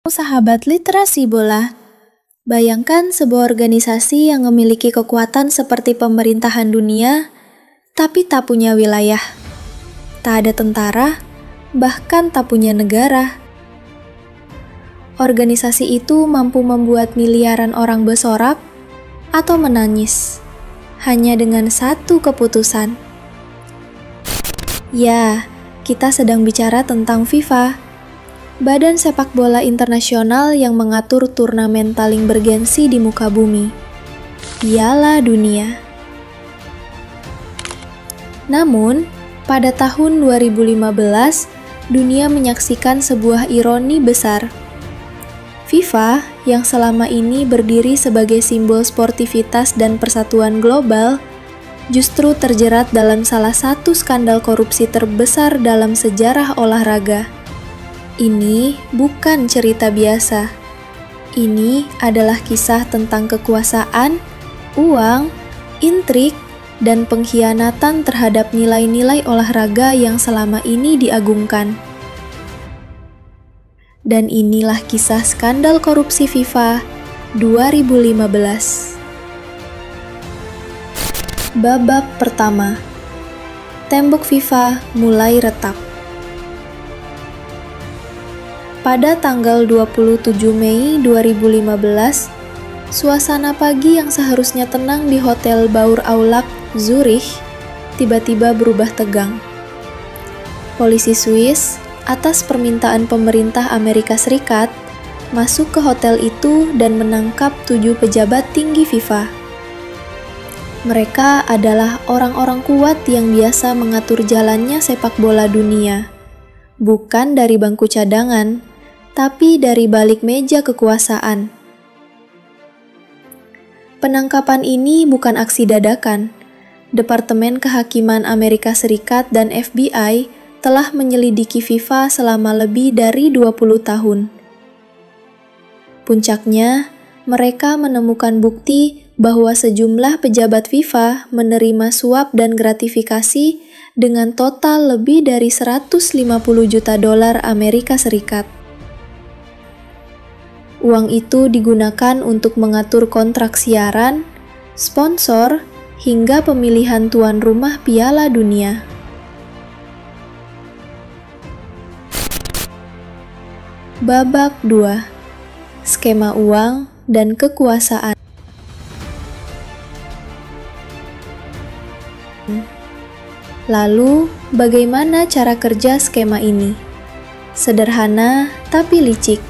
Sahabat literasi bola, bayangkan sebuah organisasi yang memiliki kekuatan seperti pemerintahan dunia, tapi tak punya wilayah. Tak ada tentara, bahkan tak punya negara. Organisasi itu mampu membuat miliaran orang bersorak atau menangis, hanya dengan satu keputusan. Ya, kita sedang bicara tentang FIFA. Badan sepak bola internasional yang mengatur turnamen paling bergensi di muka bumi, Piala Dunia. Namun, pada tahun 2015, dunia menyaksikan sebuah ironi besar. FIFA, yang selama ini berdiri sebagai simbol sportivitas dan persatuan global, justru terjerat dalam salah satu skandal korupsi terbesar dalam sejarah olahraga. Ini bukan cerita biasa. Ini adalah kisah tentang kekuasaan, uang, intrik, dan pengkhianatan terhadap nilai-nilai olahraga yang selama ini diagungkan. Dan inilah kisah skandal korupsi FIFA 2015. Babak pertama. Tembok FIFA mulai retak. Pada tanggal 27 Mei 2015, suasana pagi yang seharusnya tenang di Hotel Baur Aulak, Zurich, tiba-tiba berubah tegang. Polisi Swiss, atas permintaan pemerintah Amerika Serikat, masuk ke hotel itu dan menangkap 7 pejabat tinggi FIFA. Mereka adalah orang-orang kuat yang biasa mengatur jalannya sepak bola dunia, bukan dari bangku cadangan, tapi dari balik meja kekuasaan. Penangkapan ini bukan aksi dadakan. Departemen Kehakiman Amerika Serikat dan FBI telah menyelidiki FIFA selama lebih dari 20 tahun. Puncaknya, mereka menemukan bukti bahwa sejumlah pejabat FIFA menerima suap dan gratifikasi dengan total lebih dari 150 juta dolar Amerika Serikat. Uang itu digunakan untuk mengatur kontrak siaran, sponsor, hingga pemilihan tuan rumah Piala Dunia. Babak 2. Skema uang dan kekuasaan. Lalu, bagaimana cara kerja skema ini? Sederhana tapi licik.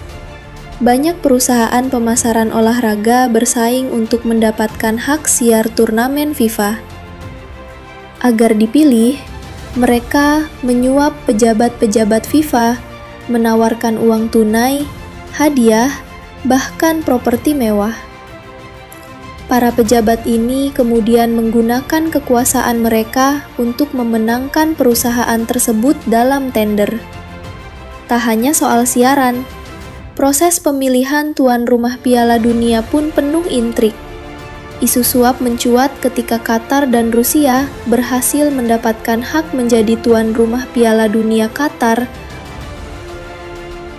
Banyak perusahaan pemasaran olahraga bersaing untuk mendapatkan hak siar turnamen FIFA. Agar dipilih, mereka menyuap pejabat-pejabat FIFA, menawarkan uang tunai, hadiah, bahkan properti mewah. Para pejabat ini kemudian menggunakan kekuasaan mereka untuk memenangkan perusahaan tersebut dalam tender. Tak hanya soal siaran, proses pemilihan tuan rumah Piala Dunia pun penuh intrik. Isu suap mencuat ketika Qatar dan Rusia berhasil mendapatkan hak menjadi tuan rumah Piala Dunia Qatar.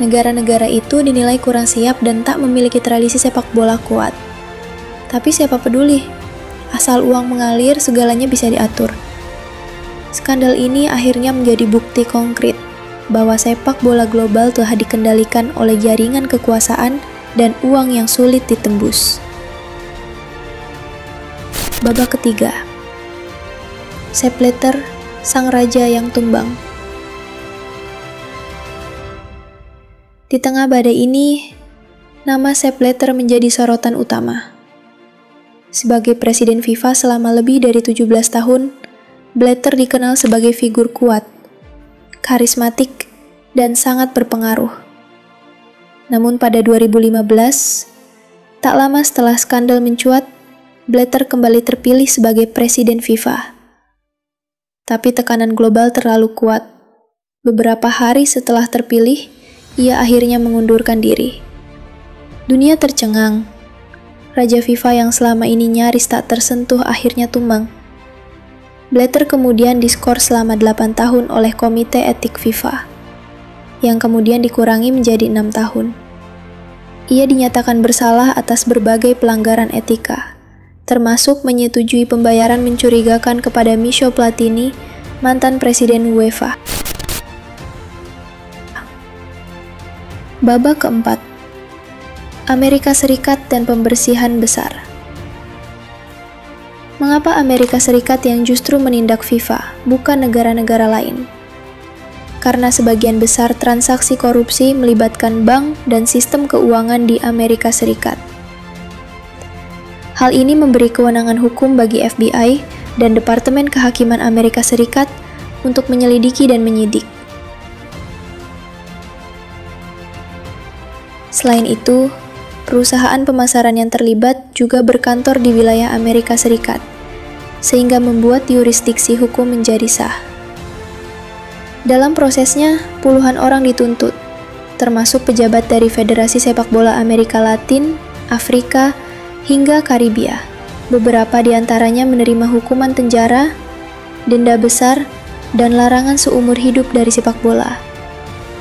Negara-negara itu dinilai kurang siap dan tak memiliki tradisi sepak bola kuat. Tapi siapa peduli? Asal uang mengalir, segalanya bisa diatur. Skandal ini akhirnya menjadi bukti konkret bahwa sepak bola global telah dikendalikan oleh jaringan kekuasaan dan uang yang sulit ditembus. Babak ketiga. Sepp Blatter, sang raja yang tumbang. Di tengah badai ini, nama Sepp Blatter menjadi sorotan utama. Sebagai presiden FIFA selama lebih dari 17 tahun, Blatter dikenal sebagai figur kuat, karismatik, dan sangat berpengaruh. Namun pada 2015, tak lama setelah skandal mencuat, Blatter kembali terpilih sebagai presiden FIFA. Tapi tekanan global terlalu kuat. Beberapa hari setelah terpilih, ia akhirnya mengundurkan diri. Dunia tercengang. Raja FIFA yang selama ini nyaris tak tersentuh akhirnya tumbang. Blatter kemudian diskor selama 8 tahun oleh Komite Etik FIFA, yang kemudian dikurangi menjadi 6 tahun. Ia dinyatakan bersalah atas berbagai pelanggaran etika, termasuk menyetujui pembayaran mencurigakan kepada Michel Platini, mantan presiden UEFA. Babak keempat, Amerika Serikat dan pembersihan besar. Mengapa Amerika Serikat yang justru menindak FIFA, bukan negara-negara lain? Karena sebagian besar transaksi korupsi melibatkan bank dan sistem keuangan di Amerika Serikat. Hal ini memberi kewenangan hukum bagi FBI dan Departemen Kehakiman Amerika Serikat untuk menyelidiki dan menyidik. Selain itu, perusahaan pemasaran yang terlibat juga berkantor di wilayah Amerika Serikat, sehingga membuat yurisdiksi hukum menjadi sah. Dalam prosesnya, puluhan orang dituntut, termasuk pejabat dari Federasi Sepak Bola Amerika Latin, Afrika, hingga Karibia. Beberapa di antaranya menerima hukuman penjara, denda besar, dan larangan seumur hidup dari sepak bola.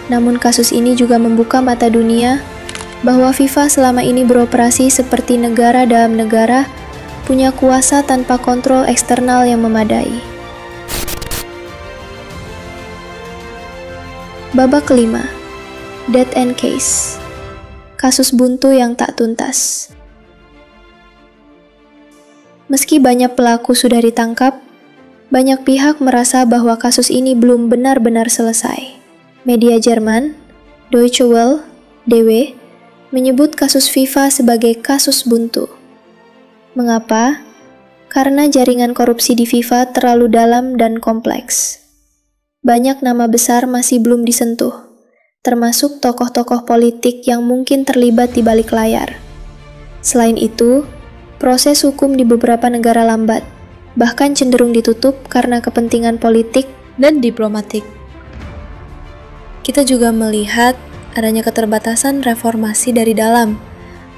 Namun kasus ini juga membuka mata dunia bahwa FIFA selama ini beroperasi seperti negara dalam negara, punya kuasa tanpa kontrol eksternal yang memadai. Babak kelima, Dead End Case. Kasus buntu yang tak tuntas. Meski banyak pelaku sudah ditangkap, banyak pihak merasa bahwa kasus ini belum benar-benar selesai. Media Jerman, Deutsche Welle, DW, menyebut kasus FIFA sebagai kasus buntu. Mengapa? Karena jaringan korupsi di FIFA terlalu dalam dan kompleks. Banyak nama besar masih belum disentuh, termasuk tokoh-tokoh politik yang mungkin terlibat di balik layar. Selain itu, proses hukum di beberapa negara lambat, bahkan cenderung ditutup karena kepentingan politik dan diplomatik. Kita juga melihat adanya keterbatasan reformasi dari dalam.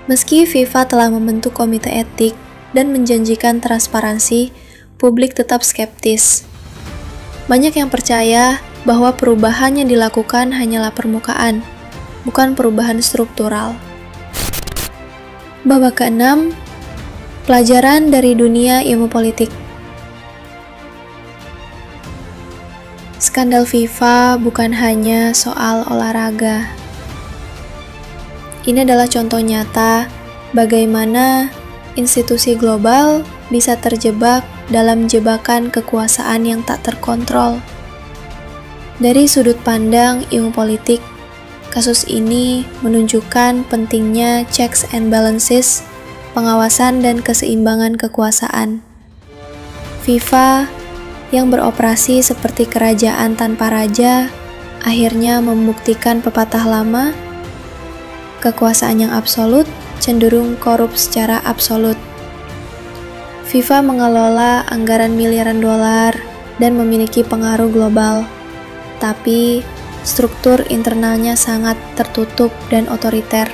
Meski FIFA telah membentuk komite etik dan menjanjikan transparansi, publik tetap skeptis. Banyak yang percaya bahwa perubahan yang dilakukan hanyalah permukaan, bukan perubahan struktural. Babak ke-6, pelajaran dari dunia ilmu politik. Skandal FIFA bukan hanya soal olahraga. Ini adalah contoh nyata bagaimana institusi global bisa terjebak dalam jebakan kekuasaan yang tak terkontrol. Dari sudut pandang ilmu politik, kasus ini menunjukkan pentingnya checks and balances, pengawasan dan keseimbangan kekuasaan. FIFA yang beroperasi seperti kerajaan tanpa raja akhirnya membuktikan pepatah lama, kekuasaan yang absolut cenderung korup secara absolut. FIFA mengelola anggaran miliaran dolar dan memiliki pengaruh global, tapi struktur internalnya sangat tertutup dan otoriter.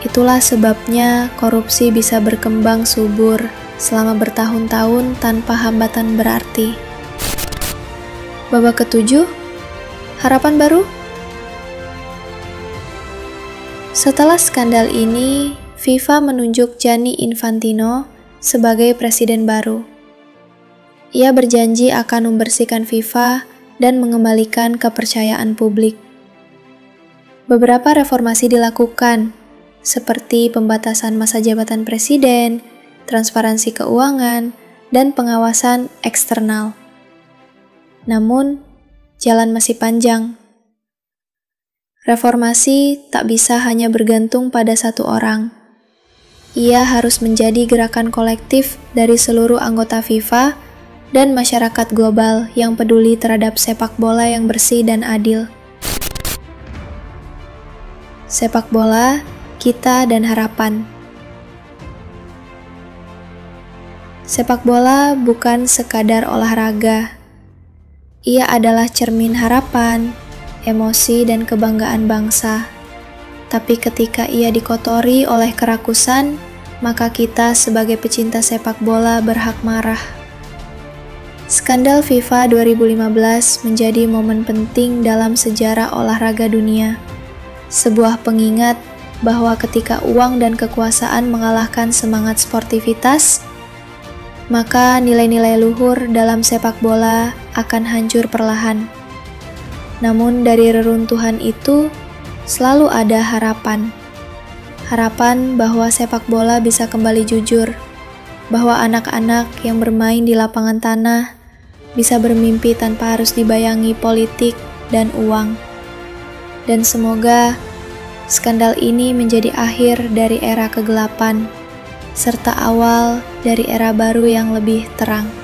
Itulah sebabnya korupsi bisa berkembang subur selama bertahun-tahun tanpa hambatan berarti. Babak ke-7, harapan baru. Setelah skandal ini, FIFA menunjuk Gianni Infantino sebagai presiden baru. Ia berjanji akan membersihkan FIFA dan mengembalikan kepercayaan publik. Beberapa reformasi dilakukan, seperti pembatasan masa jabatan presiden, transparansi keuangan, dan pengawasan eksternal. Namun, jalan masih panjang. Reformasi tak bisa hanya bergantung pada satu orang. Ia harus menjadi gerakan kolektif dari seluruh anggota FIFA dan masyarakat global yang peduli terhadap sepak bola yang bersih dan adil. Sepak bola, kita dan harapan. Sepak bola bukan sekadar olahraga. Ia adalah cermin harapan, emosi dan kebanggaan bangsa. Tapi ketika ia dikotori oleh kerakusan, maka kita sebagai pecinta sepak bola berhak marah. Skandal FIFA 2015 menjadi momen penting dalam sejarah olahraga dunia. Sebuah pengingat bahwa ketika uang dan kekuasaan mengalahkan semangat sportivitas, maka nilai-nilai luhur dalam sepak bola akan hancur perlahan. Namun dari reruntuhan itu selalu ada harapan. Harapan bahwa sepak bola bisa kembali jujur, bahwa anak-anak yang bermain di lapangan tanah bisa bermimpi tanpa harus dibayangi politik dan uang. Dan semoga skandal ini menjadi akhir dari era kegelapan, serta awal dari era baru yang lebih terang.